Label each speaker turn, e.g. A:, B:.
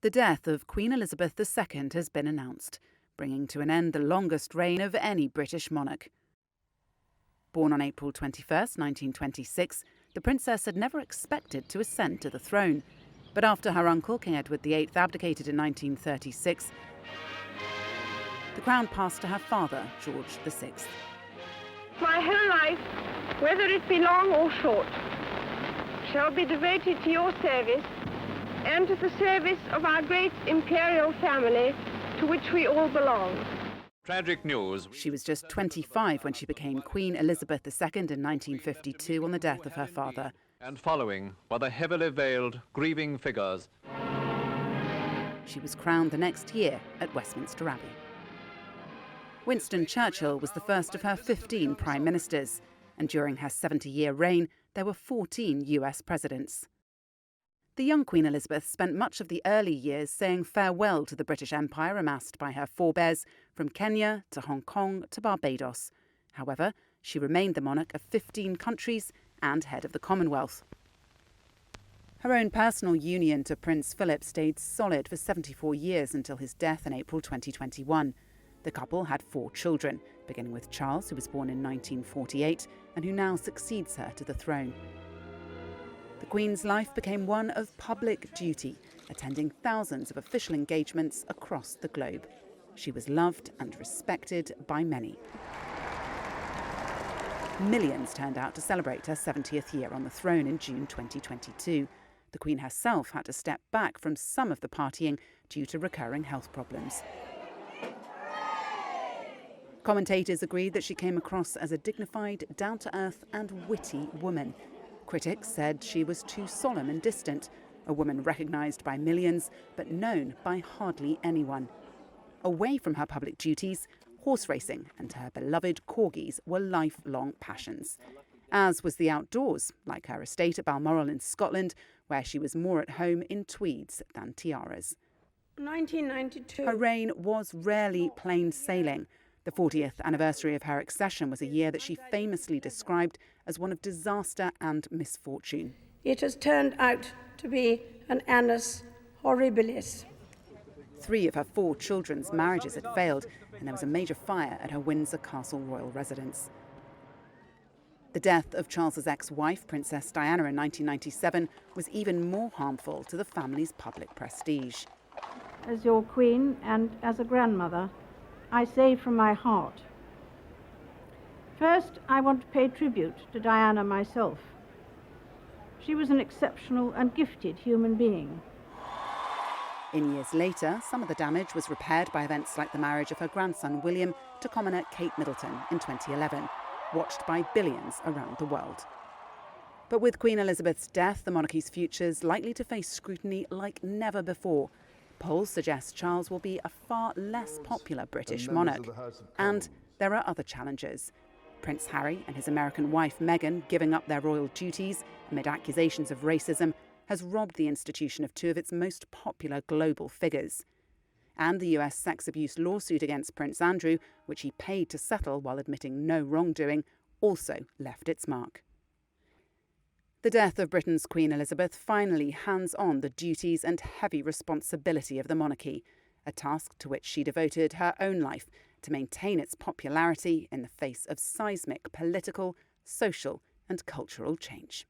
A: The death of Queen Elizabeth II has been announced, bringing to an end the longest reign of any British monarch. Born on April 21, 1926, the princess had never expected to ascend to the throne. But after her uncle, King Edward VIII, abdicated in 1936, the crown passed to her father, George VI.
B: My whole life, whether it be long or short, shall be devoted to your service and to the service of our great imperial family to which we all belong.
C: Tragic news.
A: She was just 25 when she became Queen Elizabeth II in 1952 on the death of her father.
C: And following were the heavily veiled, grieving figures.
A: She was crowned the next year at Westminster Abbey. Winston Churchill was the first of her 15 prime ministers, and during her 70-year reign, there were 14 US presidents. The young Queen Elizabeth spent much of the early years saying farewell to the British Empire amassed by her forebears from Kenya to Hong Kong to Barbados. However, she remained the monarch of 15 countries and head of the Commonwealth. Her own personal union to Prince Philip stayed solid for 74 years until his death in April 2021. The couple had 4 children, beginning with Charles, who was born in 1948 and who now succeeds her to the throne. The Queen's life became one of public duty, attending thousands of official engagements across the globe. She was loved and respected by many. Millions turned out to celebrate her 70th year on the throne in June 2022. The Queen herself had to step back from some of the partying due to recurring health problems. Commentators agreed that she came across as a dignified, down-to-earth and witty woman. Critics said she was too solemn and distant, a woman recognised by millions but known by hardly anyone. Away from her public duties, horse racing and her beloved corgis were lifelong passions, as was the outdoors, like her estate at Balmoral in Scotland, where she was more at home in tweeds than tiaras.
B: 1992.
A: Her reign was rarely plain sailing. The 40th anniversary of her accession was a year that she famously described as one of disaster and misfortune.
B: It has turned out to be an annus horribilis.
A: 3 of her 4 children's marriages had failed, and there was a major fire at her Windsor Castle royal residence. The death of Charles's ex-wife, Princess Diana, in 1997 was even more harmful to the family's public prestige.
D: As your queen and as a grandmother, I say from my heart, first, I want to pay tribute to Diana myself. She was an exceptional and gifted human being.
A: In years later, some of the damage was repaired by events like the marriage of her grandson William to commoner Kate Middleton in 2011, watched by billions around the world. But with Queen Elizabeth's death, the monarchy's future is likely to face scrutiny like never before. Polls suggest Charles will be a far less popular British monarch. And there are other challenges. Prince Harry and his American wife Meghan giving up their royal duties amid accusations of racism has robbed the institution of 2 of its most popular global figures. And the US sex abuse lawsuit against Prince Andrew, which he paid to settle while admitting no wrongdoing, also left its mark. The death of Britain's Queen Elizabeth finally hands on the duties and heavy responsibility of the monarchy, a task to which she devoted her own life to maintain its popularity in the face of seismic political, social and cultural change.